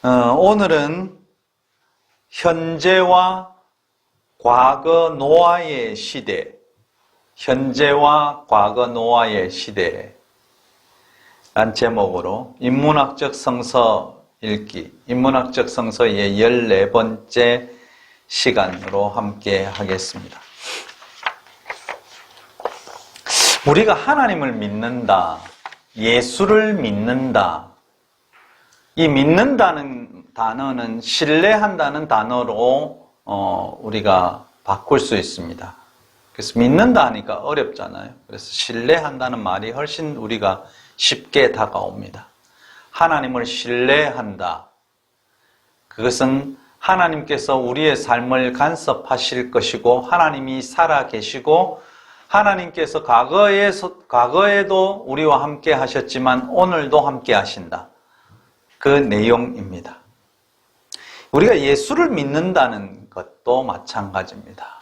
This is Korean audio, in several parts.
오늘은 현재와 과거 노아의 시대, 현재와 과거 노아의 시대란 제목으로 인문학적 성서 읽기, 인문학적 성서의 14번째 시간으로 함께 하겠습니다. 우리가 하나님을 믿는다, 예수를 믿는다. 이 믿는다는 단어는 신뢰한다는 단어로 우리가 바꿀 수 있습니다. 그래서 믿는다 하니까 어렵잖아요. 그래서 신뢰한다는 말이 훨씬 우리가 쉽게 다가옵니다. 하나님을 신뢰한다. 그것은 하나님께서 우리의 삶을 간섭하실 것이고 하나님이 살아계시고 하나님께서 과거에도 우리와 함께 하셨지만 오늘도 함께 하신다. 그 내용입니다. 우리가 예수를 믿는다는 것도 마찬가지입니다.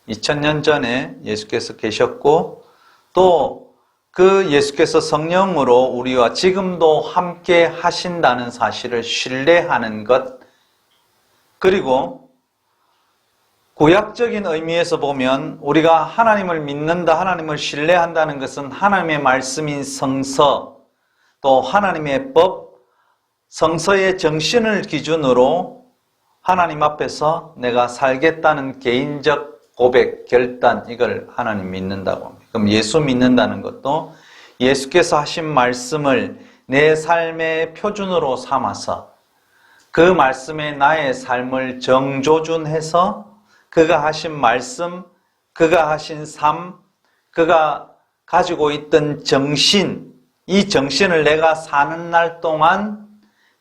2000년 전에 예수께서 계셨고 또 그 예수께서 성령으로 우리와 지금도 함께 하신다는 사실을 신뢰하는 것, 그리고 구약적인 의미에서 보면 우리가 하나님을 믿는다, 하나님을 신뢰한다는 것은 하나님의 말씀인 성서, 또 하나님의 법, 성서의 정신을 기준으로 하나님 앞에서 내가 살겠다는 개인적 고백, 결단, 이걸 하나님 믿는다고 합니다. 그럼 예수 믿는다는 것도 예수께서 하신 말씀을 내 삶의 표준으로 삼아서 그 말씀에 나의 삶을 정조준해서 그가 하신 말씀, 그가 하신 삶, 그가 가지고 있던 정신, 이 정신을 내가 사는 날 동안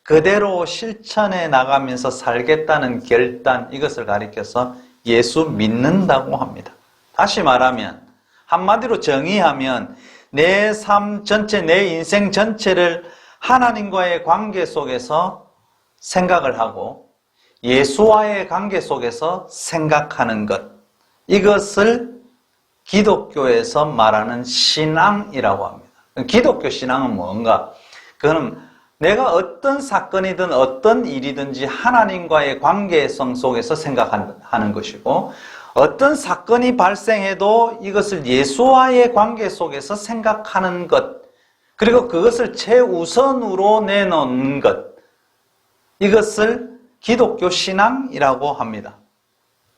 그대로 실천해 나가면서 살겠다는 결단, 이것을 가리켜서 예수 믿는다고 합니다. 다시 말하면, 한마디로 정의하면 내 삶 전체, 내 인생 전체를 하나님과의 관계 속에서 생각을 하고 예수와의 관계 속에서 생각하는 것, 이것을 기독교에서 말하는 신앙이라고 합니다. 기독교 신앙은 뭔가? 그거는 내가 어떤 사건이든 어떤 일이든지 하나님과의 관계성 속에서 생각하는 것이고, 어떤 사건이 발생해도 이것을 예수와의 관계 속에서 생각하는 것, 그리고 그것을 최우선으로 내놓는 것, 이것을 기독교 신앙이라고 합니다.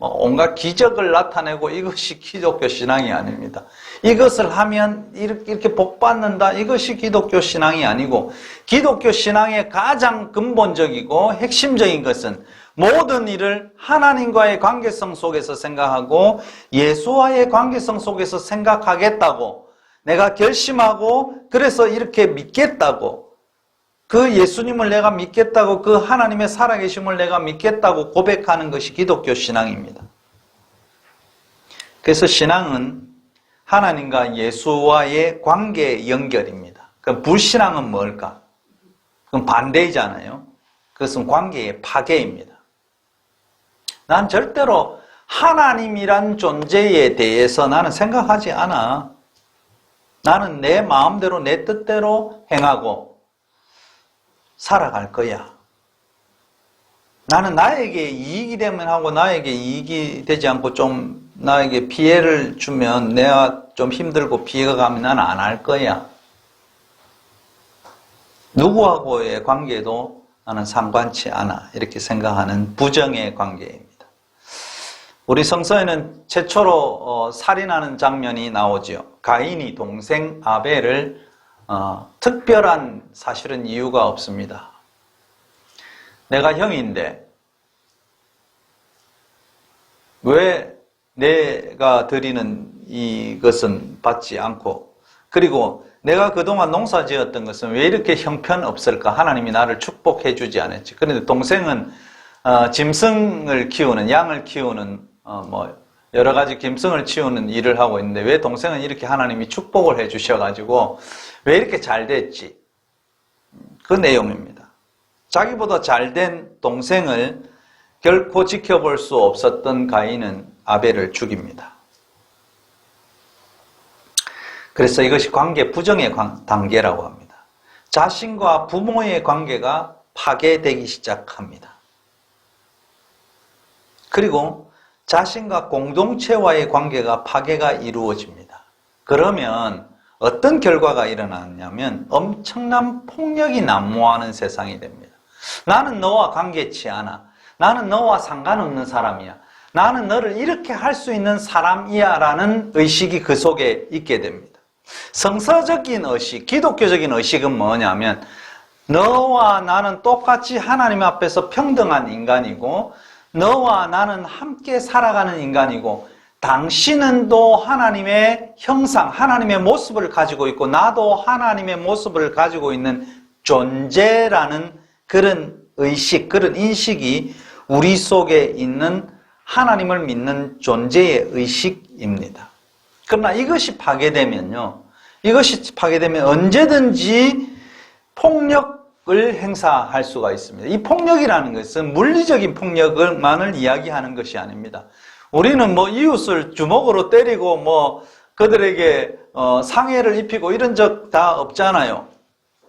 온갖 기적을 나타내고 이것이 기독교 신앙이 아닙니다. 이것을 하면 이렇게 복받는다, 이것이 기독교 신앙이 아니고, 기독교 신앙의 가장 근본적이고 핵심적인 것은 모든 일을 하나님과의 관계성 속에서 생각하고 예수와의 관계성 속에서 생각하겠다고 내가 결심하고, 그래서 이렇게 믿겠다고, 그 예수님을 내가 믿겠다고, 그 하나님의 살아계심을 내가 믿겠다고 고백하는 것이 기독교 신앙입니다. 그래서 신앙은 하나님과 예수와의 관계 연결입니다. 그럼 불신앙은 뭘까? 그럼 반대이잖아요. 그것은 관계의 파괴입니다. 난 절대로 하나님이란 존재에 대해서 나는 생각하지 않아. 나는 내 마음대로 내 뜻대로 행하고 살아갈 거야. 나는 나에게 이익이 되면 하고 나에게 이익이 되지 않고 좀 나에게 피해를 주면 내가 좀 힘들고 피해가 가면 나는 안 할 거야. 누구하고의 관계도 나는 상관치 않아. 이렇게 생각하는 부정의 관계입니다. 우리 성서에는 최초로 살인하는 장면이 나오지요. 가인이 동생 아벨을 특별한 사실은 이유가 없습니다. 내가 형인데 왜 내가 드리는 이것은 받지 않고, 그리고 내가 그동안 농사 지었던 것은 왜 이렇게 형편없을까? 하나님이 나를 축복해 주지 않았지. 그런데 동생은 짐승을 키우는, 양을 키우는 여러 가지 짐승을 키우는 일을 하고 있는데 왜 동생은 이렇게 하나님이 축복을 해 주셔가지고 왜 이렇게 잘 됐지? 그 내용입니다. 자기보다 잘된 동생을 결코 지켜볼 수 없었던 가인은 아벨을 죽입니다. 그래서 이것이 관계 부정의 단계라고 합니다. 자신과 부모의 관계가 파괴되기 시작합니다. 그리고 자신과 공동체와의 관계가 파괴가 이루어집니다. 그러면 어떤 결과가 일어나냐면 엄청난 폭력이 난무하는 세상이 됩니다. 나는 너와 관계치 않아. 나는 너와 상관없는 사람이야. 나는 너를 이렇게 할 수 있는 사람이야 라는 의식이 그 속에 있게 됩니다. 성서적인 의식, 기독교적인 의식은 뭐냐면 너와 나는 똑같이 하나님 앞에서 평등한 인간이고 너와 나는 함께 살아가는 인간이고 당신은 또 하나님의 형상, 하나님의 모습을 가지고 있고 나도 하나님의 모습을 가지고 있는 존재라는 그런 의식, 그런 인식이 우리 속에 있는 하나님을 믿는 존재의 의식입니다. 그러나 이것이 파괴되면 언제든지 폭력을 행사할 수가 있습니다. 이 폭력이라는 것은 물리적인 폭력만을 이야기하는 것이 아닙니다. 우리는 이웃을 주먹으로 때리고 그들에게 상해를 입히고 이런 적 다 없잖아요.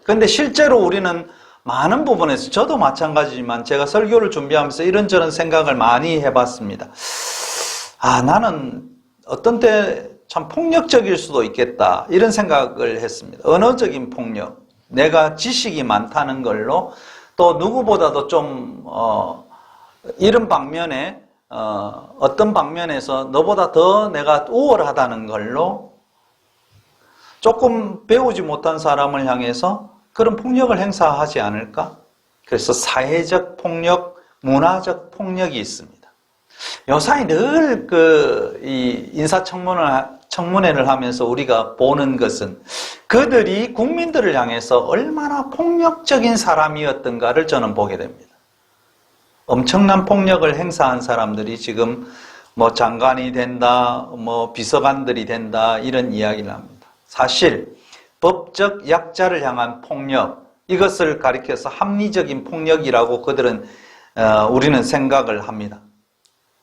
그런데 실제로 우리는 많은 부분에서 저도 마찬가지지만 제가 설교를 준비하면서 이런저런 생각을 많이 해봤습니다. 나는 어떤 때 참 폭력적일 수도 있겠다 이런 생각을 했습니다. 언어적인 폭력, 내가 지식이 많다는 걸로 또 누구보다도 좀 이런 방면에 어떤 방면에서 너보다 더 내가 우월하다는 걸로 조금 배우지 못한 사람을 향해서 그런 폭력을 행사하지 않을까? 그래서 사회적 폭력, 문화적 폭력이 있습니다. 요사이 늘 이 인사청문회를 하면서 우리가 보는 것은 그들이 국민들을 향해서 얼마나 폭력적인 사람이었던가를 저는 보게 됩니다. 엄청난 폭력을 행사한 사람들이 지금 장관이 된다, 비서관들이 된다 이런 이야기를 합니다. 사실 법적 약자를 향한 폭력, 이것을 가리켜서 합리적인 폭력이라고 그들은 우리는 생각을 합니다.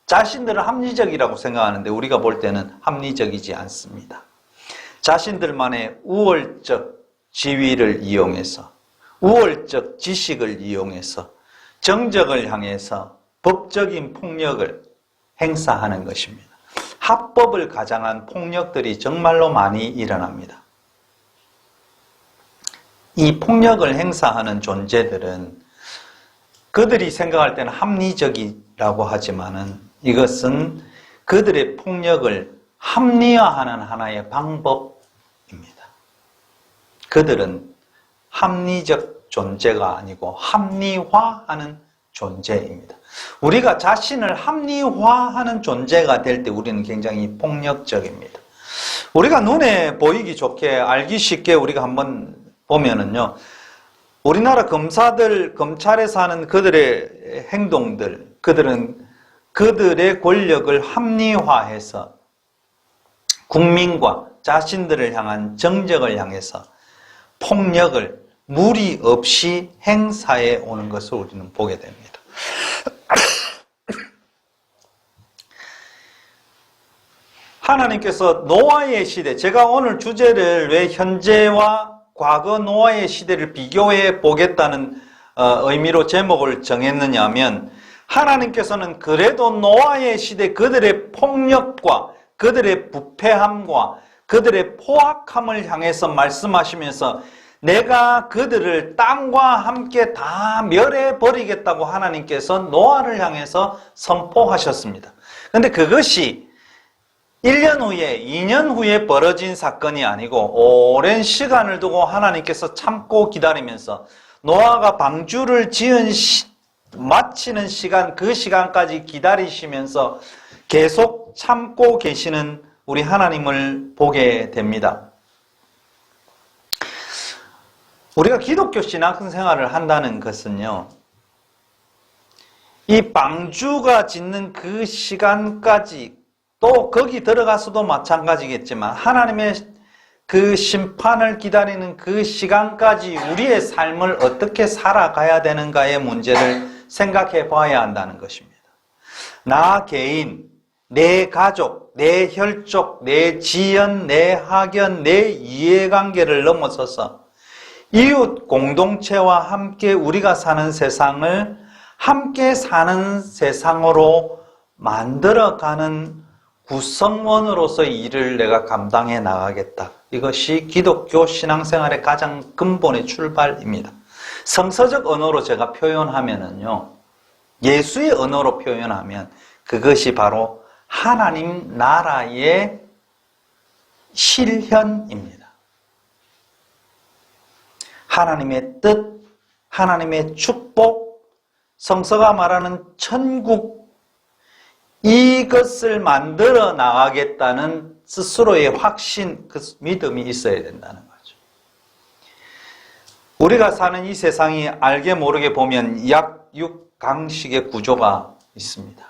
자신들은 합리적이라고 생각하는데 우리가 볼 때는 합리적이지 않습니다. 자신들만의 우월적 지위를 이용해서, 우월적 지식을 이용해서 정적을 향해서 법적인 폭력을 행사하는 것입니다. 합법을 가장한 폭력들이 정말로 많이 일어납니다. 이 폭력을 행사하는 존재들은 그들이 생각할 때는 합리적이라고 하지만은 이것은 그들의 폭력을 합리화하는 하나의 방법입니다. 그들은 합리적 존재가 아니고 합리화하는 존재입니다. 우리가 자신을 합리화하는 존재가 될 때 우리는 굉장히 폭력적입니다. 우리가 눈에 보이기 좋게 알기 쉽게 우리가 한번 보면은요, 우리나라 검사들, 검찰에서 하는 그들의 행동들, 그들은 그들의 권력을 합리화해서 국민과 자신들을 향한 정적을 향해서 폭력을 무리 없이 행사해 오는 것을 우리는 보게 됩니다. 하나님께서 노아의 시대, 제가 오늘 주제를 왜 현재와 과거 노아의 시대를 비교해 보겠다는 의미로 제목을 정했느냐 하면 하나님께서는 그래도 노아의 시대 그들의 폭력과 그들의 부패함과 그들의 포악함을 향해서 말씀하시면서 내가 그들을 땅과 함께 다 멸해버리겠다고 하나님께서 노아를 향해서 선포하셨습니다. 그런데 그것이 1년 후에, 2년 후에 벌어진 사건이 아니고 오랜 시간을 두고 하나님께서 참고 기다리면서 노아가 방주를 마치는 시간, 그 시간까지 기다리시면서 계속 참고 계시는 우리 하나님을 보게 됩니다. 우리가 기독교 신앙생활을 한다는 것은요, 이 방주가 짓는 그 시간까지 또 거기 들어가서도 마찬가지겠지만 하나님의 그 심판을 기다리는 그 시간까지 우리의 삶을 어떻게 살아가야 되는가의 문제를 생각해 봐야 한다는 것입니다. 나 개인, 내 가족, 내 혈족, 내 지연, 내 학연, 내 이해관계를 넘어서서 이웃 공동체와 함께 우리가 사는 세상을 함께 사는 세상으로 만들어가는 구성원으로서의 일을 내가 감당해 나가겠다. 이것이 기독교 신앙생활의 가장 근본의 출발입니다. 성서적 언어로 제가 표현하면은요, 예수의 언어로 표현하면 그것이 바로 하나님 나라의 실현입니다. 하나님의 뜻, 하나님의 축복, 성서가 말하는 천국, 이것을 만들어 나가겠다는 스스로의 확신, 그 믿음이 있어야 된다는 거죠. 우리가 사는 이 세상이 알게 모르게 보면 약육강식의 구조가 있습니다.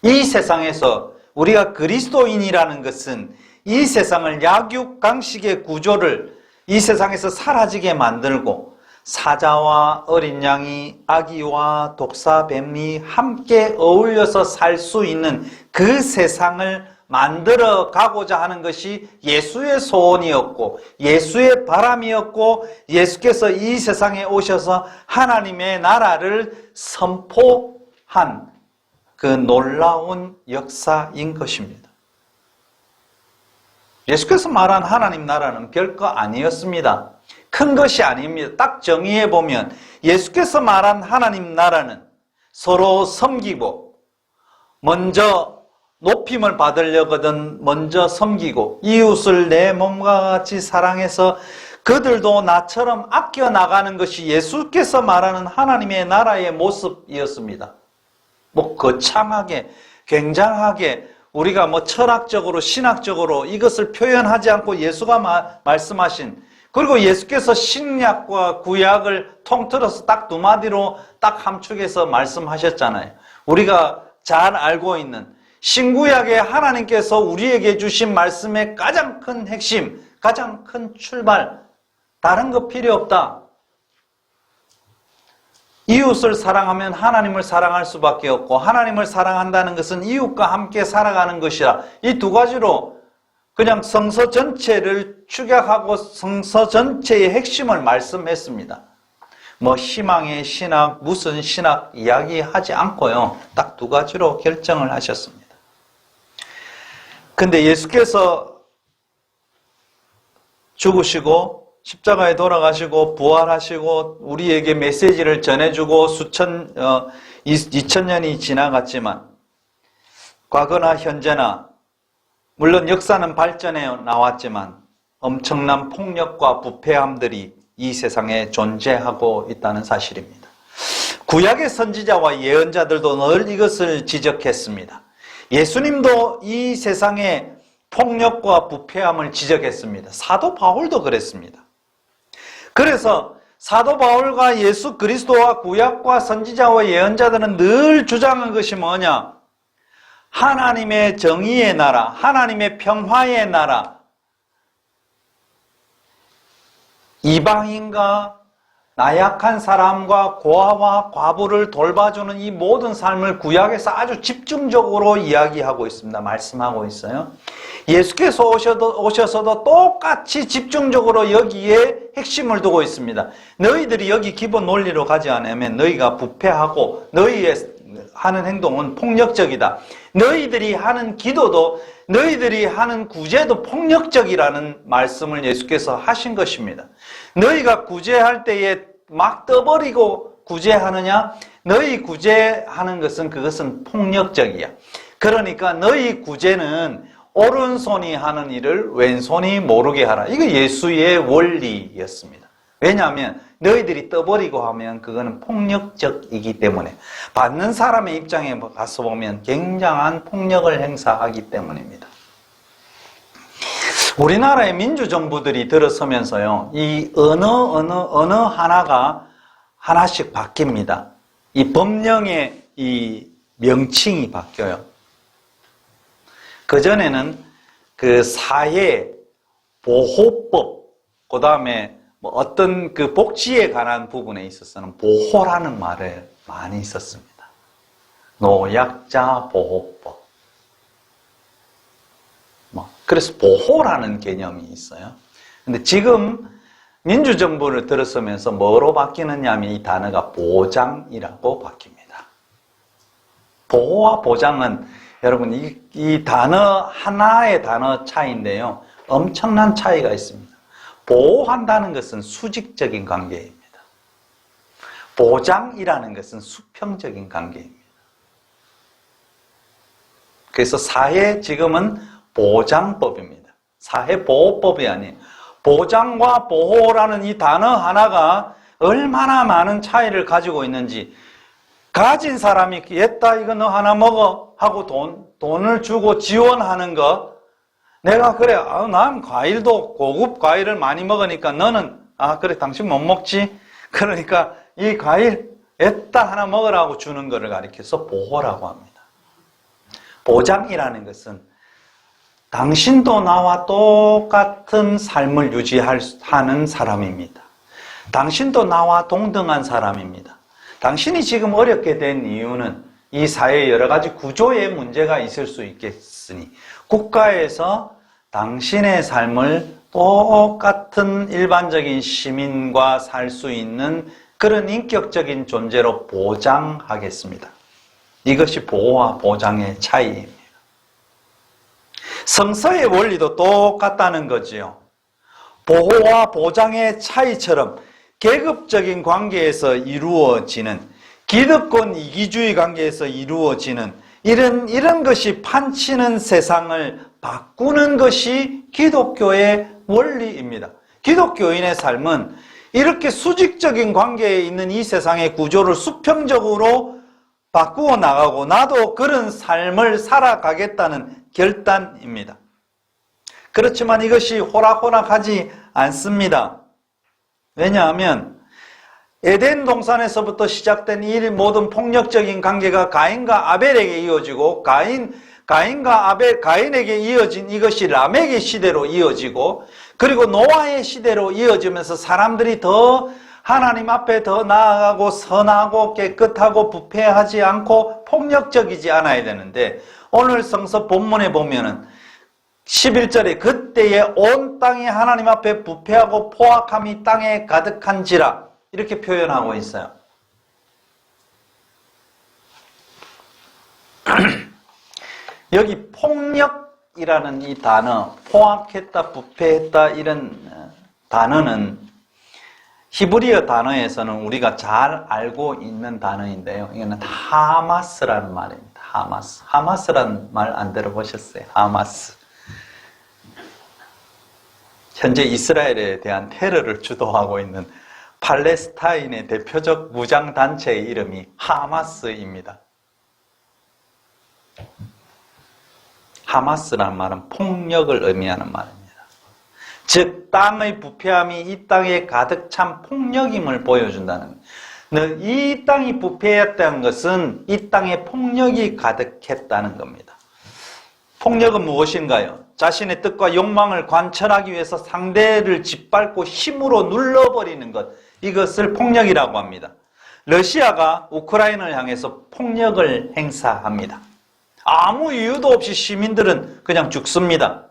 이 세상에서 우리가 그리스도인이라는 것은 이 세상을 약육강식의 구조를 이 세상에서 사라지게 만들고 사자와 어린 양이 아기와 독사뱀이 함께 어울려서 살 수 있는 그 세상을 만들어 가고자 하는 것이 예수의 소원이었고 예수의 바람이었고 예수께서 이 세상에 오셔서 하나님의 나라를 선포한 그 놀라운 역사인 것입니다. 예수께서 말한 하나님 나라는 별거 아니었습니다. 큰 것이 아닙니다. 딱 정의해 보면 예수께서 말한 하나님 나라는 서로 섬기고 먼저 높임을 받으려거든 먼저 섬기고 이웃을 내 몸과 같이 사랑해서 그들도 나처럼 아껴 나가는 것이 예수께서 말하는 하나님의 나라의 모습이었습니다. 거창하게 굉장하게 우리가 철학적으로 신학적으로 이것을 표현하지 않고 예수가 말씀하신, 그리고 예수께서 신약과 구약을 통틀어서 딱 두 마디로 딱 함축해서 말씀하셨잖아요. 우리가 잘 알고 있는 신구약의 하나님께서 우리에게 주신 말씀의 가장 큰 핵심, 가장 큰 출발, 다른 거 필요 없다. 이웃을 사랑하면 하나님을 사랑할 수밖에 없고 하나님을 사랑한다는 것은 이웃과 함께 살아가는 것이라. 이 두 가지로 그냥 성서 전체를 축약하고 성서 전체의 핵심을 말씀했습니다. 희망의 신학, 무슨 신학 이야기하지 않고요. 딱 두 가지로 결정을 하셨습니다. 근데 예수께서 죽으시고 십자가에 돌아가시고 부활하시고 우리에게 메시지를 전해주고 2000년이 지나갔지만 과거나 현재나 물론 역사는 발전해 나왔지만 엄청난 폭력과 부패함들이 이 세상에 존재하고 있다는 사실입니다. 구약의 선지자와 예언자들도 늘 이것을 지적했습니다. 예수님도 이 세상의 폭력과 부패함을 지적했습니다. 사도 바울도 그랬습니다. 그래서 사도 바울과 예수 그리스도와 구약과 선지자와 예언자들은 늘 주장한 것이 뭐냐? 하나님의 정의의 나라, 하나님의 평화의 나라, 이방인과 나약한 사람과 고아와 과부를 돌봐주는 이 모든 삶을 구약에서 아주 집중적으로 이야기하고 있습니다. 말씀하고 있어요. 예수께서 오셔서도 똑같이 집중적으로 여기에 핵심을 두고 있습니다. 너희들이 여기 기본 논리로 가지 않으면 너희가 부패하고 너희의 하는 행동은 폭력적이다. 너희들이 하는 기도도 너희들이 하는 구제도 폭력적이라는 말씀을 예수께서 하신 것입니다. 너희가 구제할 때에 막 떠버리고 구제하느냐? 너희 구제하는 것은 그것은 폭력적이야. 그러니까 너희 구제는 오른손이 하는 일을 왼손이 모르게 하라. 이거 예수의 원리였습니다. 왜냐하면 너희들이 떠버리고 하면 그거는 폭력적이기 때문에 받는 사람의 입장에 가서 보면 굉장한 폭력을 행사하기 때문입니다. 우리나라의 민주정부들이 들어서면서요, 이 어느 하나가 하나씩 바뀝니다. 이 법령의 이 명칭이 바뀌어요. 그전에는 그 사회 보호법, 그 다음에 어떤 그 복지에 관한 부분에 있어서는 보호라는 말을 많이 썼습니다. 노약자 보호법. 그래서 보호라는 개념이 있어요. 근데 지금 민주정부를 들어서면서 뭐로 바뀌느냐 하면 이 단어가 보장이라고 바뀝니다. 보호와 보장은 여러분 이 단어 하나의 단어 차이인데요. 엄청난 차이가 있습니다. 보호한다는 것은 수직적인 관계입니다. 보장이라는 것은 수평적인 관계입니다. 그래서 사회 지금은 보장법입니다. 사회보호법이 아니에요. 보장과 보호라는 이 단어 하나가 얼마나 많은 차이를 가지고 있는지, 가진 사람이 얘다 이거 너 하나 먹어 하고 돈을 주고 지원하는 거, 내가 그래 난 과일도 고급 과일을 많이 먹으니까 너는 그래 당신 못 먹지, 그러니까 이 과일 얘다 하나 먹으라고 주는 것을 가리켜서 보호라고 합니다. 보장이라는 것은 당신도 나와 똑같은 삶을 유지하는 사람입니다. 당신도 나와 동등한 사람입니다. 당신이 지금 어렵게 된 이유는 이 사회에 여러 가지 구조의 문제가 있을 수 있겠으니 국가에서 당신의 삶을 똑같은 일반적인 시민과 살 수 있는 그런 인격적인 존재로 보장하겠습니다. 이것이 보호와 보장의 차이입니다. 성서의 원리도 똑같다는 거지요. 보호와 보장의 차이처럼 계급적인 관계에서 이루어지는, 기득권 이기주의 관계에서 이루어지는 이런 것이 판치는 세상을 바꾸는 것이 기독교의 원리입니다. 기독교인의 삶은 이렇게 수직적인 관계에 있는 이 세상의 구조를 수평적으로 바꾸어 나가고 나도 그런 삶을 살아가겠다는 결단입니다. 그렇지만 이것이 호락호락하지 않습니다. 왜냐하면 에덴 동산에서부터 시작된 이 모든 폭력적인 관계가 가인과 아벨에게 이어지고 가인에게 이어진 이것이 라멕의 시대로 이어지고, 그리고 노아의 시대로 이어지면서 사람들이 더 하나님 앞에 더 나아가고 선하고 깨끗하고 부패하지 않고 폭력적이지 않아야 되는데, 오늘 성서 본문에 보면은 11절에 그때에 온 땅이 하나님 앞에 부패하고 포악함이 땅에 가득한지라 이렇게 표현하고 있어요. 여기 폭력이라는 이 단어, 포악했다, 부패했다 이런 단어는 히브리어 단어에서는 우리가 잘 알고 있는 단어인데요. 이거는 하마스라는 말입니다. 하마스라는 말 안 들어보셨어요? 하마스. 현재 이스라엘에 대한 테러를 주도하고 있는 팔레스타인의 대표적 무장단체의 이름이 하마스입니다. 하마스라는 말은 폭력을 의미하는 말입니다. 즉 땅의 부패함이 이 땅에 가득 찬 폭력임을 보여준다는 거예요. 이 땅이 부패했다는 것은 이 땅에 폭력이 가득했다는 겁니다. 폭력은 무엇인가요? 자신의 뜻과 욕망을 관철하기 위해서 상대를 짓밟고 힘으로 눌러버리는 것, 이것을 폭력이라고 합니다. 러시아가 우크라이나를 향해서 폭력을 행사합니다. 아무 이유도 없이 시민들은 그냥 죽습니다.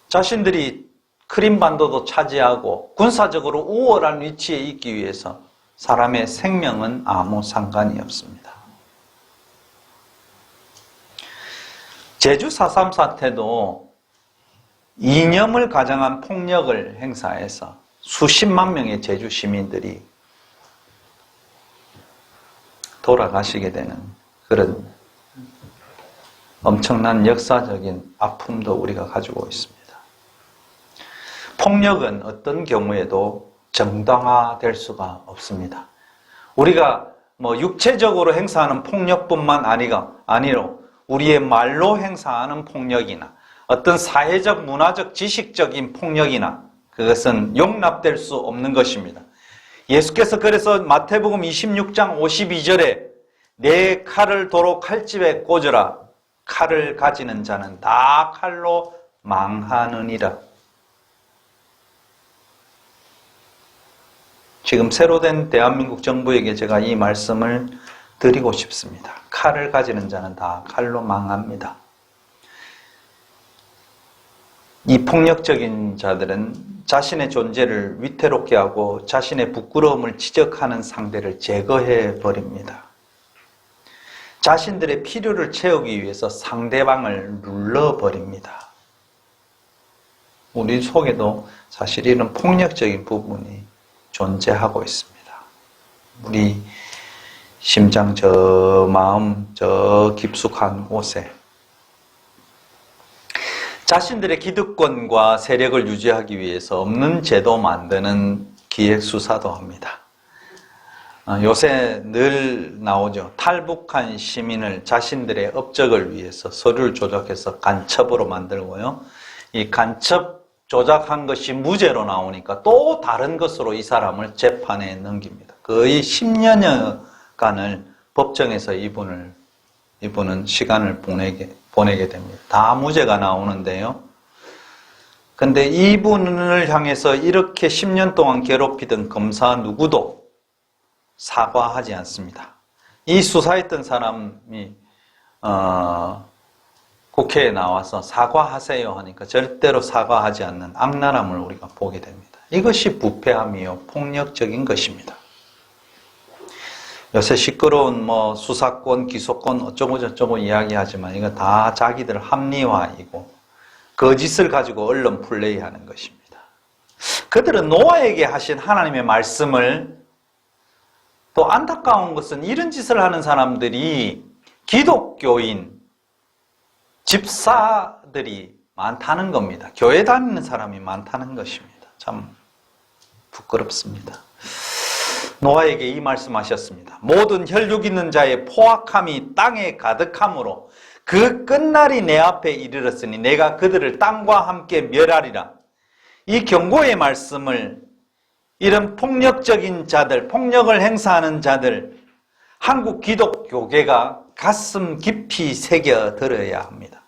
자신들이 크림반도도 차지하고 군사적으로 우월한 위치에 있기 위해서 사람의 생명은 아무 상관이 없습니다. 제주 4.3 사태도 이념을 가장한 폭력을 행사해서 수십만 명의 제주 시민들이 돌아가시게 되는 그런 엄청난 역사적인 아픔도 우리가 가지고 있습니다. 폭력은 어떤 경우에도 정당화될 수가 없습니다. 우리가 육체적으로 행사하는 폭력뿐만 아니로 우리의 말로 행사하는 폭력이나 어떤 사회적, 문화적, 지식적인 폭력이나 그것은 용납될 수 없는 것입니다. 예수께서 그래서 마태복음 26장 52절에 내 칼을 도로 칼집에 꽂으라. 칼을 가지는 자는 다 칼로 망하느니라. 지금 새로 된 대한민국 정부에게 제가 이 말씀을 드리고 싶습니다. 칼을 가지는 자는 다 칼로 망합니다. 이 폭력적인 자들은 자신의 존재를 위태롭게 하고 자신의 부끄러움을 지적하는 상대를 제거해 버립니다. 자신들의 필요를 채우기 위해서 상대방을 눌러버립니다. 우리 속에도 사실 이런 폭력적인 부분이 존재하고 있습니다. 우리 심장 저 마음 저 깊숙한 곳에 자신들의 기득권과 세력을 유지하기 위해서 없는 제도 만드는 기획수사도 합니다. 요새 늘 나오죠. 탈북한 시민을 자신들의 업적을 위해서 서류를 조작해서 간첩으로 만들고요. 이 간첩 조작한 것이 무죄로 나오니까 또 다른 것으로 이 사람을 재판에 넘깁니다. 거의 10년여간을 법정에서 이분은 시간을 보내게 됩니다. 다 무죄가 나오는데요. 근데 이분을 향해서 이렇게 10년 동안 괴롭히던 검사 누구도 사과하지 않습니다. 이 수사했던 사람이 국회에 나와서 사과하세요 하니까 절대로 사과하지 않는 악랄함을 우리가 보게 됩니다. 이것이 부패함이요 폭력적인 것입니다. 요새 시끄러운 수사권, 기소권 어쩌고 저쩌고 이야기하지만 이거 다 자기들 합리화이고 거짓을 가지고 언론 플레이하는 것입니다. 그들은 노아에게 하신 하나님의 말씀을, 또 안타까운 것은 이런 짓을 하는 사람들이 기독교인 집사들이 많다는 겁니다. 교회 다니는 사람이 많다는 것입니다. 참 부끄럽습니다. 노아에게 이 말씀하셨습니다. 모든 혈육 있는 자의 포악함이 땅에 가득함으로 그 끝날이 내 앞에 이르렀으니 내가 그들을 땅과 함께 멸하리라. 이 경고의 말씀을 이런 폭력적인 자들, 폭력을 행사하는 자들, 한국 기독교계가 가슴 깊이 새겨들어야 합니다.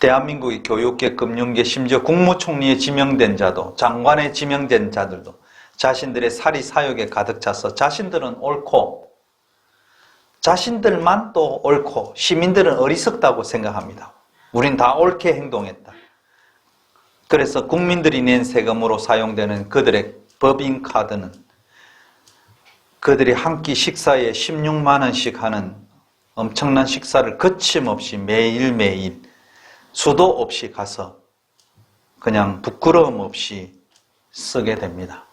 대한민국의 교육계, 금융계, 심지어 국무총리에 지명된 자도, 장관에 지명된 자들도 자신들의 사리 사욕에 가득 차서 자신들은 옳고 자신들만 또 옳고 시민들은 어리석다고 생각합니다. 우린 다 옳게 행동했다. 그래서 국민들이 낸 세금으로 사용되는 그들의 법인카드는 그들이 한 끼 식사에 16만 원씩 하는 엄청난 식사를 거침없이 매일매일 수도 없이 가서 그냥 부끄러움 없이 쓰게 됩니다.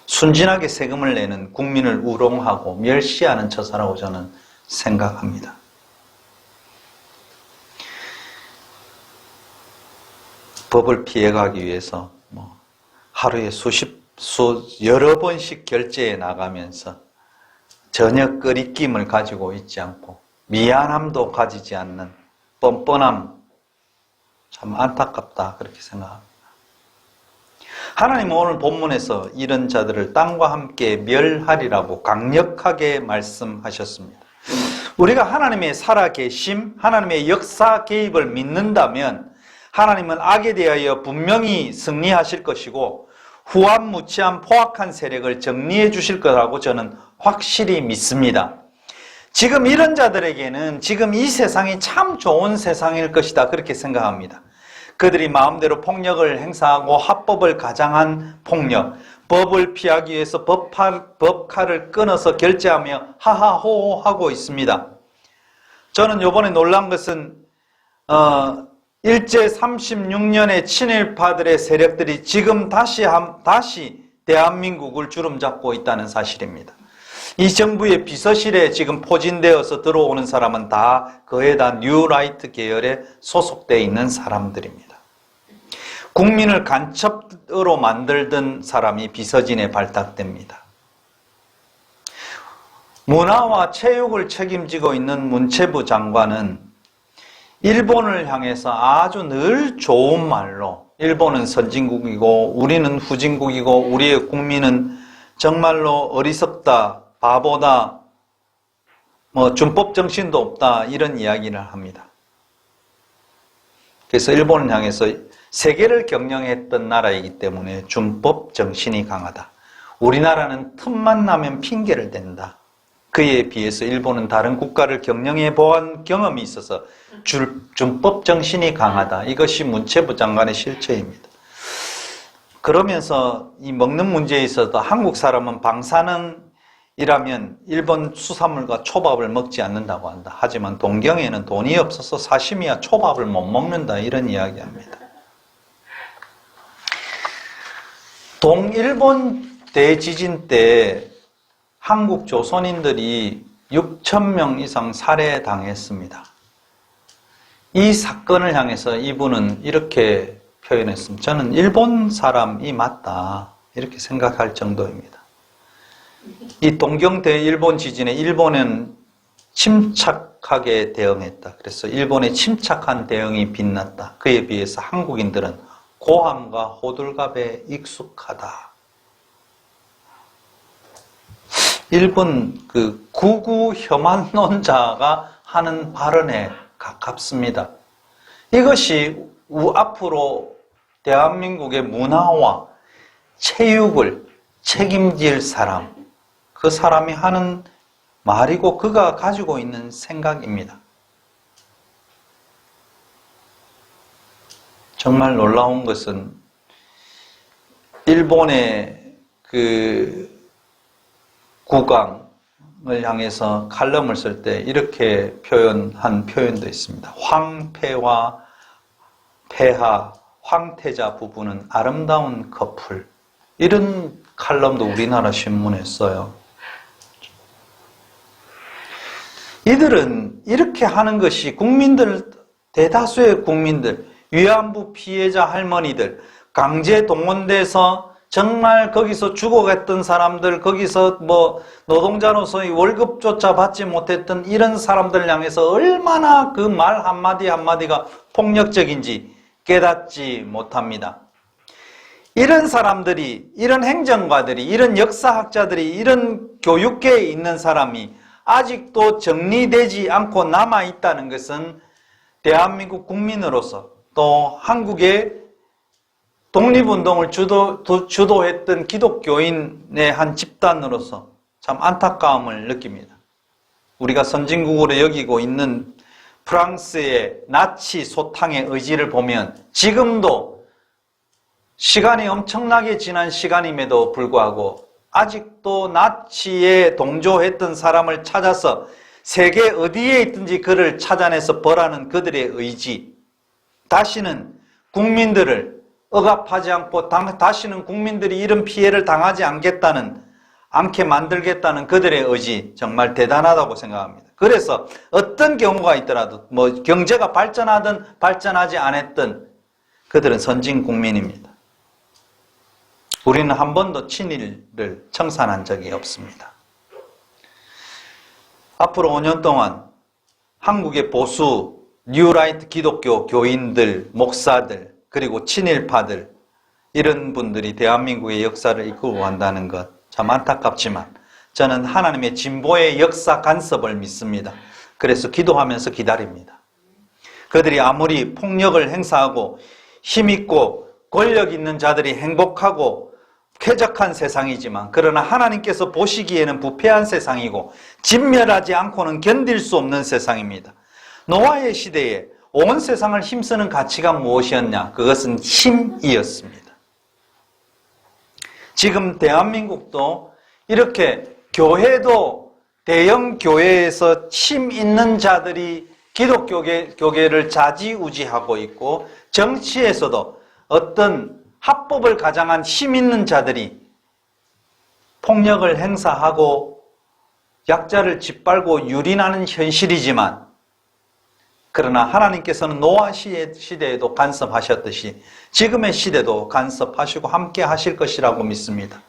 순진하게 세금을 내는 국민을 우롱하고 멸시하는 처사라고 저는 생각합니다. 법을 피해가기 위해서 하루에 여러 번씩 결제해 나가면서 전혀 끄리낌을 가지고 있지 않고 미안함도 가지지 않는 뻔뻔함, 참 안타깝다 그렇게 생각합니다. 하나님은 오늘 본문에서 이런 자들을 땅과 함께 멸하리라고 강력하게 말씀하셨습니다. 우리가 하나님의 살아계심, 하나님의 역사 개입을 믿는다면 하나님은 악에 대하여 분명히 승리하실 것이고 후한무치한 포악한 세력을 정리해 주실 거라고 저는 확실히 믿습니다. 지금 이런 자들에게는 지금 이 세상이 참 좋은 세상일 것이다 그렇게 생각합니다. 그들이 마음대로 폭력을 행사하고 합법을 가장한 폭력, 법을 피하기 위해서 법칼을 끊어서 결제하며 하하호호 하고 있습니다. 저는 이번에 놀란 것은 일제 36년의 친일파들의 세력들이 지금 다시 대한민국을 주름잡고 있다는 사실입니다. 이 정부의 비서실에 지금 포진되어서 들어오는 사람은 다 거의 다 뉴라이트 계열에 소속되어 있는 사람들입니다. 국민을 간첩으로 만들던 사람이 비서진에 발탁됩니다. 문화와 체육을 책임지고 있는 문체부 장관은 일본을 향해서 아주 늘 좋은 말로 일본은 선진국이고 우리는 후진국이고 우리의 국민은 정말로 어리석다, 바보다, 준법 정신도 없다 이런 이야기를 합니다. 그래서 일본을 향해서 세계를 경영했던 나라이기 때문에 준법 정신이 강하다. 우리나라는 틈만 나면 핑계를 댄다. 그에 비해서 일본은 다른 국가를 경영해 보한 경험이 있어서 준법 정신이 강하다. 이것이 문체부 장관의 실체입니다. 그러면서 이 먹는 문제에 있어서 한국 사람은 방사능이라면 일본 수산물과 초밥을 먹지 않는다고 한다. 하지만 동경에는 돈이 없어서 사시미와 초밥을 못 먹는다. 이런 이야기합니다. 동일본 대지진 때 한국 조선인들이 6,000명 이상 살해당했습니다. 이 사건을 향해서 이분은 이렇게 표현했습니다. 저는 일본 사람이 맞다 이렇게 생각할 정도입니다. 이 동경 대일본 지진에 일본은 침착하게 대응했다. 그래서 일본의 침착한 대응이 빛났다. 그에 비해서 한국인들은 고함과 호들갑에 익숙하다. 일본 그 구구 혐한론자가 하는 발언에 가깝습니다. 이것이 앞으로 대한민국의 문화와 체육을 책임질 사람, 그 사람이 하는 말이고 그가 가지고 있는 생각입니다. 정말 놀라운 것은 일본의 그 국왕을 향해서 칼럼을 쓸 때 이렇게 표현한 표현도 있습니다. 황폐와 폐하, 황태자 부부는 아름다운 커플. 이런 칼럼도 우리나라 신문에 써요. 이들은 이렇게 하는 것이 국민들, 대다수의 국민들, 위안부 피해자 할머니들, 강제 동원돼서 정말 거기서 죽어갔던 사람들, 거기서 노동자로서의 월급조차 받지 못했던 이런 사람들 향해서 얼마나 그 말 한마디 한마디가 폭력적인지 깨닫지 못합니다. 이런 사람들이, 이런 행정가들이, 이런 역사학자들이, 이런 교육계에 있는 사람이 아직도 정리되지 않고 남아있다는 것은 대한민국 국민으로서 또 한국의 독립운동을 주도했던 기독교인의 한 집단으로서 참 안타까움을 느낍니다. 우리가 선진국으로 여기고 있는 프랑스의 나치 소탕의 의지를 보면 지금도 시간이 엄청나게 지난 시간임에도 불구하고 아직도 나치에 동조했던 사람을 찾아서 세계 어디에 있든지 그를 찾아내서 벌하는 그들의 의지, 다시는 국민들을 억압하지 않고 다시는 국민들이 이런 피해를 당하지 않게 만들겠다는 그들의 의지 정말 대단하다고 생각합니다. 그래서 어떤 경우가 있더라도 경제가 발전하든 발전하지 않았든 그들은 선진 국민입니다. 우리는 한 번도 친일을 청산한 적이 없습니다. 앞으로 5년 동안 한국의 보수 뉴라이트 기독교 교인들, 목사들, 그리고 친일파들 이런 분들이 대한민국의 역사를 이끌고 간다는 것 참 안타깝지만 저는 하나님의 진보의 역사 간섭을 믿습니다. 그래서 기도하면서 기다립니다. 그들이 아무리 폭력을 행사하고 힘있고 권력 있는 자들이 행복하고 쾌적한 세상이지만 그러나 하나님께서 보시기에는 부패한 세상이고 진멸하지 않고는 견딜 수 없는 세상입니다. 노아의 시대에 온 세상을 힘쓰는 가치가 무엇이었냐? 그것은 힘이었습니다. 지금 대한민국도 이렇게 교회도 대형 교회에서 힘 있는 자들이 기독교계를 좌지우지하고 있고 정치에서도 어떤 합법을 가장한 힘 있는 자들이 폭력을 행사하고 약자를 짓밟고 유린하는 현실이지만 그러나 하나님께서는 노아 시대에도 간섭하셨듯이 지금의 시대도 간섭하시고 함께 하실 것이라고 믿습니다.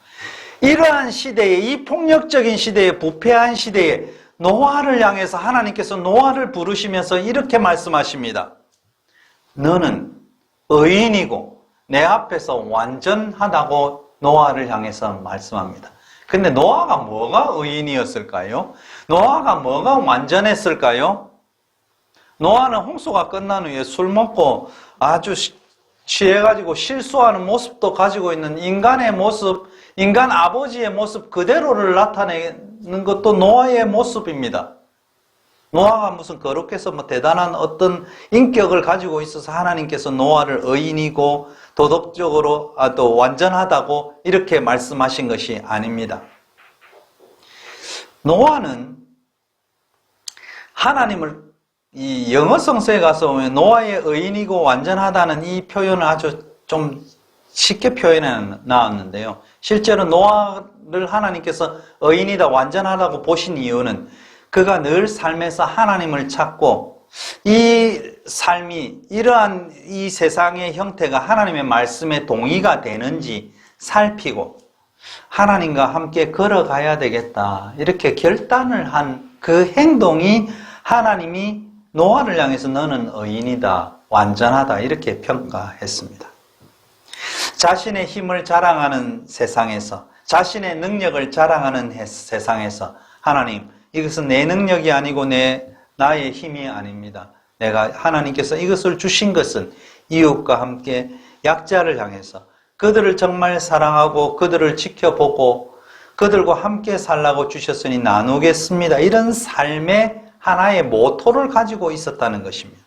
이러한 시대에, 이 폭력적인 시대에, 부패한 시대에 노아를 향해서 하나님께서 노아를 부르시면서 이렇게 말씀하십니다. 너는 의인이고 내 앞에서 완전하다고 노아를 향해서 말씀합니다. 근데 노아가 뭐가 의인이었을까요? 노아가 뭐가 완전했을까요? 노아는 홍수가 끝난 후에 술 먹고 아주 취해가지고 실수하는 모습도 가지고 있는 인간의 모습, 인간 아버지의 모습 그대로를 나타내는 것도 노아의 모습입니다. 노아가 무슨 거룩해서 대단한 어떤 인격을 가지고 있어서 하나님께서 노아를 의인이고 도덕적으로 또 완전하다고 이렇게 말씀하신 것이 아닙니다. 노아는 하나님을 이 영어 성서에 가서 보면 노아의 의인이고 완전하다는 이 표현을 아주 좀 쉽게 표현해 나왔는데요. 실제로 노아를 하나님께서 의인이다 완전하다고 보신 이유는 그가 늘 삶에서 하나님을 찾고 이 삶이 이러한 이 세상의 형태가 하나님의 말씀에 동의가 되는지 살피고 하나님과 함께 걸어가야 되겠다 이렇게 결단을 한 그 행동이 하나님이 노아를 향해서 너는 의인이다 완전하다 이렇게 평가했습니다. 자신의 힘을 자랑하는 세상에서 자신의 능력을 자랑하는 세상에서 하나님 이것은 내 능력이 아니고 나의 힘이 아닙니다. 내가 하나님께서 이것을 주신 것은 이웃과 함께 약자를 향해서 그들을 정말 사랑하고 그들을 지켜보고 그들과 함께 살라고 주셨으니 나누겠습니다. 이런 삶의 하나의 모토를 가지고 있었다는 것입니다.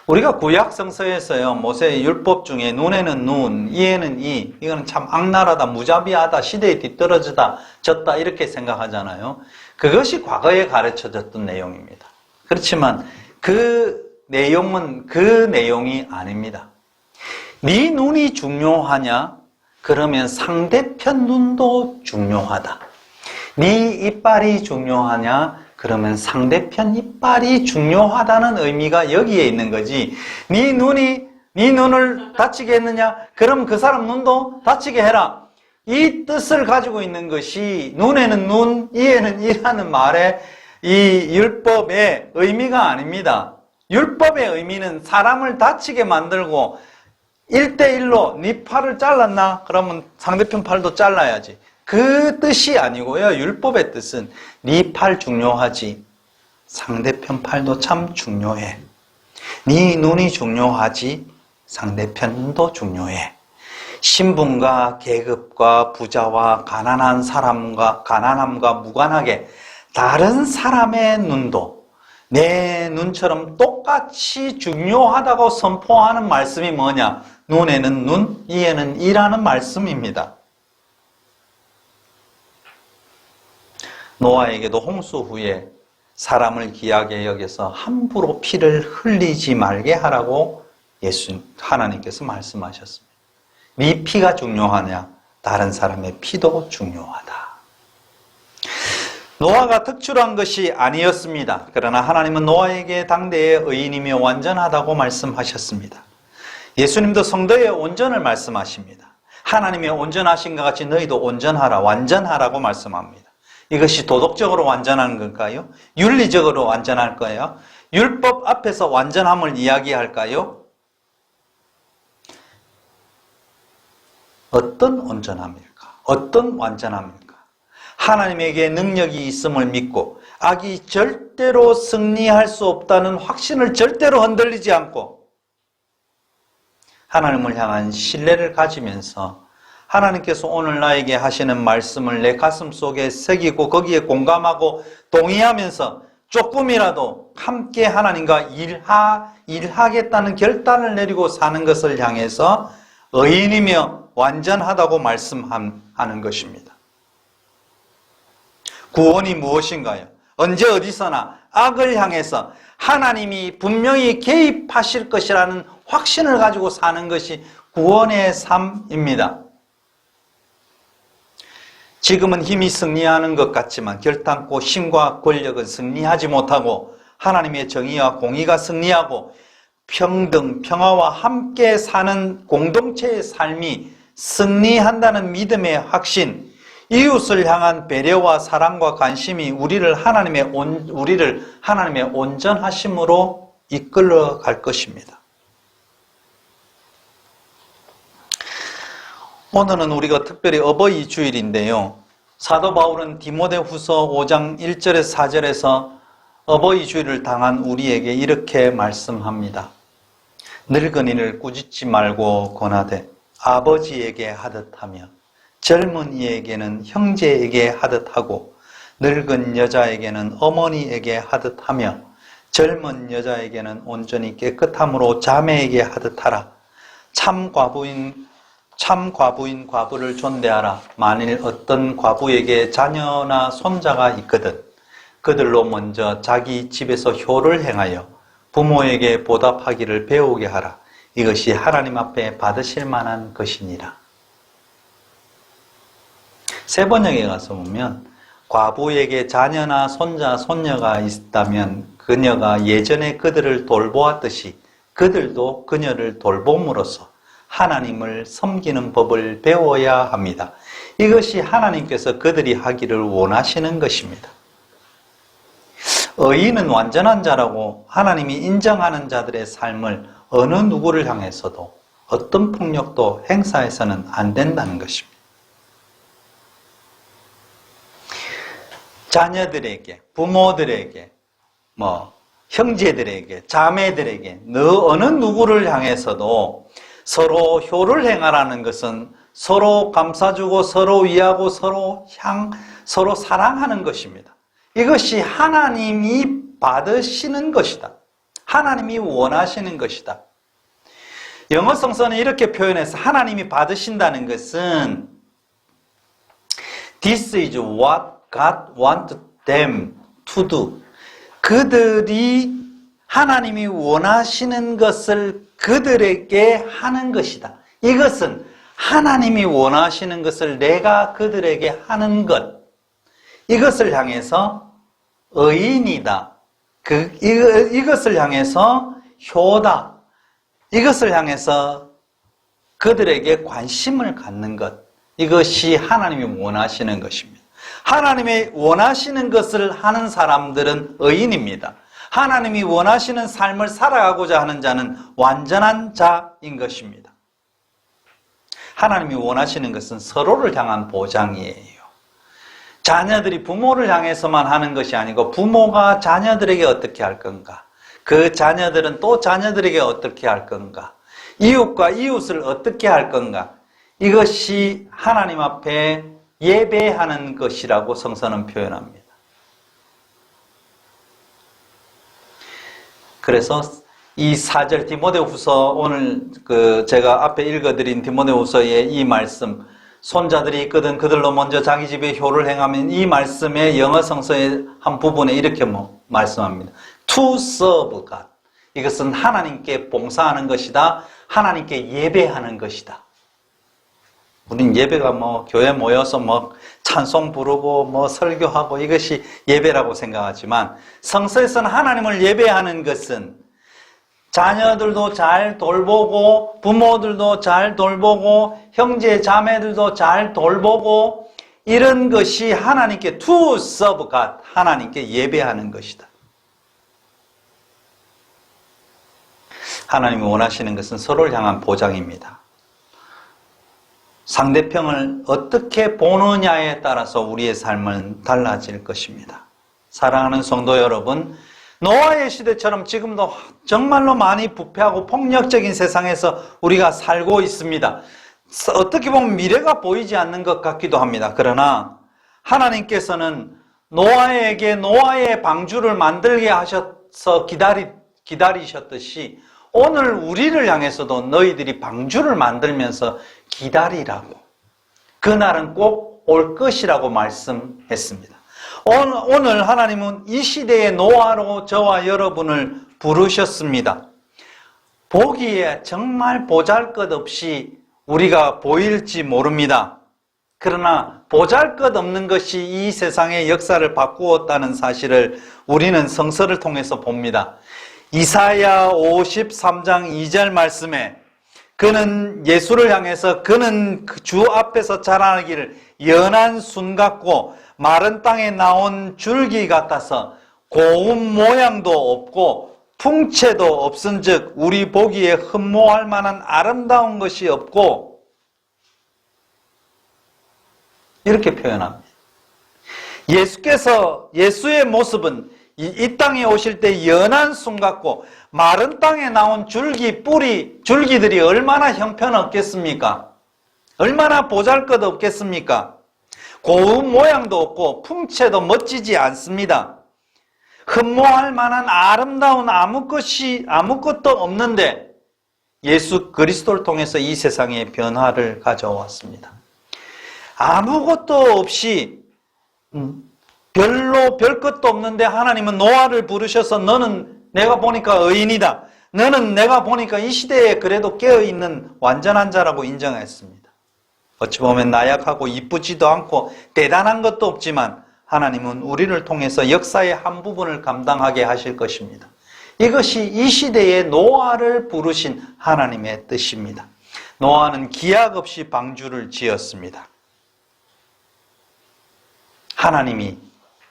우리가 구약 성서에서요 모세의 율법 중에 눈에는 눈, 이에는 이, 이거는 참 악랄하다, 무자비하다, 시대에 뒤떨어지다, 졌다 이렇게 생각하잖아요. 그것이 과거에 가르쳐졌던 내용입니다. 그렇지만 그 내용은 그 내용이 아닙니다. 네 눈이 중요하냐? 그러면 상대편 눈도 중요하다. 네 이빨이 중요하냐? 그러면 상대편 이빨이 중요하다는 의미가 여기에 있는 거지. 네 눈을 다치게 했느냐? 그럼 그 사람 눈도 다치게 해라. 이 뜻을 가지고 있는 것이 눈에는 눈, 이에는 이라는 말의 이 율법의 의미가 아닙니다. 율법의 의미는 사람을 다치게 만들고 1대1로 네 팔을 잘랐나? 그러면 상대편 팔도 잘라야지. 그 뜻이 아니고요. 율법의 뜻은 네 팔 중요하지. 상대편 팔도 참 중요해. 네 눈이 중요하지. 상대편 눈도 중요해. 신분과 계급과 부자와 가난함과 무관하게 다른 사람의 눈도 내 눈처럼 똑같이 중요하다고 선포하는 말씀이 뭐냐? 눈에는 눈, 이에는 이라는 말씀입니다. 노아에게도 홍수 후에 사람을 귀하게 여겨서 함부로 피를 흘리지 말게 하라고 하나님께서 말씀하셨습니다. 네 피가 중요하냐? 다른 사람의 피도 중요하다. 노아가 특출한 것이 아니었습니다. 그러나 하나님은 노아에게 당대의 의인이며 완전하다고 말씀하셨습니다. 예수님도 성도의 온전을 말씀하십니다. 하나님의 온전하신 것 같이 너희도 온전하라, 완전하라고 말씀합니다. 이것이 도덕적으로 완전한 걸까요? 윤리적으로 완전할 거예요? 율법 앞에서 완전함을 이야기할까요? 어떤 온전함일까? 어떤 완전함일까? 하나님에게 능력이 있음을 믿고 악이 절대로 승리할 수 없다는 확신을 절대로 흔들리지 않고 하나님을 향한 신뢰를 가지면서 하나님께서 오늘 나에게 하시는 말씀을 내 가슴 속에 새기고 거기에 공감하고 동의하면서 조금이라도 함께 하나님과 일하겠다는 결단을 내리고 사는 것을 향해서 의인이며 완전하다고 말씀하는 것입니다. 구원이 무엇인가요? 언제 어디서나 악을 향해서 하나님이 분명히 개입하실 것이라는 확신을 가지고 사는 것이 구원의 삶입니다. 지금은 힘이 승리하는 것 같지만 결단코 힘과 권력은 승리하지 못하고 하나님의 정의와 공의가 승리하고 평등, 평화와 함께 사는 공동체의 삶이 승리한다는 믿음의 확신, 이웃을 향한 배려와 사랑과 관심이 우리를 하나님의 온전하심으로 이끌어 갈 것입니다. 오늘은 우리가 특별히 어버이 주일인데요. 사도 바울은 디모데후서 5장 1절에서 4절에서 어버이 주일을 당한 우리에게 이렇게 말씀합니다. 늙은이를 꾸짖지 말고 권하되 아버지에게 하듯 하며 젊은이에게는 형제에게 하듯 하고 늙은 여자에게는 어머니에게 하듯 하며 젊은 여자에게는 온전히 깨끗함으로 자매에게 하듯 하라. 참 과부인 과부를 존대하라. 만일 어떤 과부에게 자녀나 손자가 있거든 그들로 먼저 자기 집에서 효를 행하여 부모에게 보답하기를 배우게 하라. 이것이 하나님 앞에 받으실 만한 것이니라. 세 번역에 가서 보면 과부에게 자녀나 손자, 손녀가 있다면 그녀가 예전에 그들을 돌보았듯이 그들도 그녀를 돌봄으로써 하나님을 섬기는 법을 배워야 합니다. 이것이 하나님께서 그들이 하기를 원하시는 것입니다. 의인은 완전한 자라고 하나님이 인정하는 자들의 삶을 어느 누구를 향해서도 어떤 폭력도 행사해서는 안 된다는 것입니다. 자녀들에게, 부모들에게, 형제들에게, 자매들에게, 어느 누구를 향해서도 서로 효를 행하라는 것은 서로 감싸주고 서로 위하고 서로 사랑하는 것입니다. 이것이 하나님이 받으시는 것이다. 하나님이 원하시는 것이다. 영어 성서는 이렇게 표현해서 하나님이 받으신다는 것은 This is what God wants them to do. 그들이 하나님이 원하시는 것을 그들에게 하는 것이다. 이것은 하나님이 원하시는 것을 내가 그들에게 하는 것. 이것을 향해서 의인이다. 이것을 향해서 효다. 이것을 향해서 그들에게 관심을 갖는 것. 이것이 하나님이 원하시는 것입니다. 하나님이 원하시는 것을 하는 사람들은 의인입니다. 하나님이 원하시는 삶을 살아가고자 하는 자는 완전한 자인 것입니다. 하나님이 원하시는 것은 서로를 향한 보장이에요. 자녀들이 부모를 향해서만 하는 것이 아니고 부모가 자녀들에게 어떻게 할 건가? 그 자녀들은 또 자녀들에게 어떻게 할 건가? 이웃과 이웃을 어떻게 할 건가? 이것이 하나님 앞에 예배하는 것이라고 성서는 표현합니다. 그래서 이 4절 디모데후서 오늘 제가 앞에 읽어드린 디모데후서의 이 말씀, 손자들이 있거든 그들로 먼저 자기 집에 효를 행하면, 이 말씀의 영어 성서의 한 부분에 이렇게 말씀합니다. To serve God. 이것은 하나님께 봉사하는 것이다. 하나님께 예배하는 것이다. 우린 예배가 교회 모여서 찬송 부르고 설교하고 이것이 예배라고 생각하지만, 성서에서는 하나님을 예배하는 것은 자녀들도 잘 돌보고 부모들도 잘 돌보고 형제 자매들도 잘 돌보고 이런 것이 하나님께 to serve God, 하나님께 예배하는 것이다. 하나님이 원하시는 것은 서로를 향한 보장입니다. 상대편을 어떻게 보느냐에 따라서 우리의 삶은 달라질 것입니다. 사랑하는 성도 여러분, 노아의 시대처럼 지금도 정말로 많이 부패하고 폭력적인 세상에서 우리가 살고 있습니다. 어떻게 보면 미래가 보이지 않는 것 같기도 합니다. 그러나 하나님께서는 노아에게 노아의 방주를 만들게 하셔서 기다리셨듯이 오늘 우리를 향해서도 너희들이 방주를 만들면서 기다리라고, 그날은 꼭 올 것이라고 말씀했습니다. 오늘 하나님은 이 시대의 노아로 저와 여러분을 부르셨습니다. 보기에 정말 보잘것없이 우리가 보일지 모릅니다. 그러나 보잘것없는 것이 이 세상의 역사를 바꾸었다는 사실을 우리는 성서를 통해서 봅니다. 이사야 53장 2절 말씀에 그는 예수를 향해서 그는 주 앞에서 자라나기를 연한 순 같고 마른 땅에 나온 줄기 같아서 고운 모양도 없고 풍채도 없은즉 우리 보기에 흠모할 만한 아름다운 것이 없고, 이렇게 표현합니다. 예수의 모습은 이 땅에 오실 때 연한 순 같고 마른 땅에 나온 줄기들이 얼마나 형편없겠습니까? 얼마나 보잘것없겠습니까? 고운 모양도 없고 풍채도 멋지지 않습니다. 흠모할 만한 아름다운 아무것도 없는데 예수 그리스도를 통해서 이 세상에 변화를 가져왔습니다. 아무것도 없이 별 것도 없는데 하나님은 노아를 부르셔서 너는 내가 보니까 의인이다. 너는 내가 보니까 이 시대에 그래도 깨어있는 완전한 자라고 인정했습니다. 어찌 보면 나약하고 이쁘지도 않고 대단한 것도 없지만 하나님은 우리를 통해서 역사의 한 부분을 감당하게 하실 것입니다. 이것이 이 시대에 노아를 부르신 하나님의 뜻입니다. 노아는 기약 없이 방주를 지었습니다. 하나님이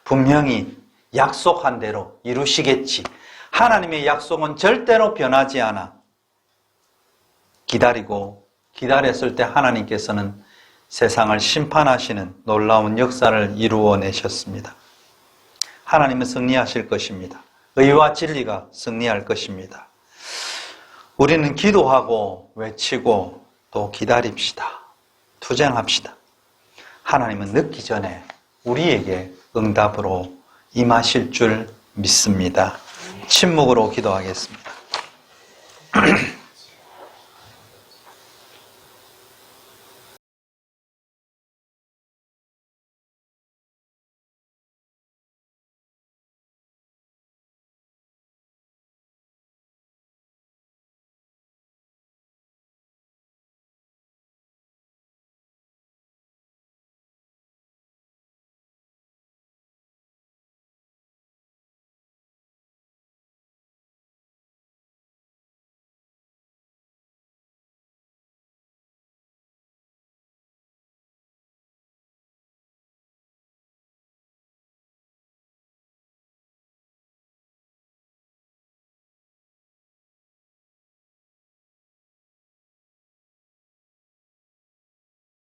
분명히 약속한 대로 이루시겠지. 하나님의 약속은 절대로 변하지 않아. 기다렸을 때 하나님께서는 세상을 심판하시는 놀라운 역사를 이루어내셨습니다. 하나님은 승리하실 것입니다. 의와 진리가 승리할 것입니다. 우리는 기도하고 외치고 또 기다립시다. 투쟁합시다. 하나님은 늦기 전에 우리에게 응답으로 임하실 줄 믿습니다. 침묵으로 기도하겠습니다.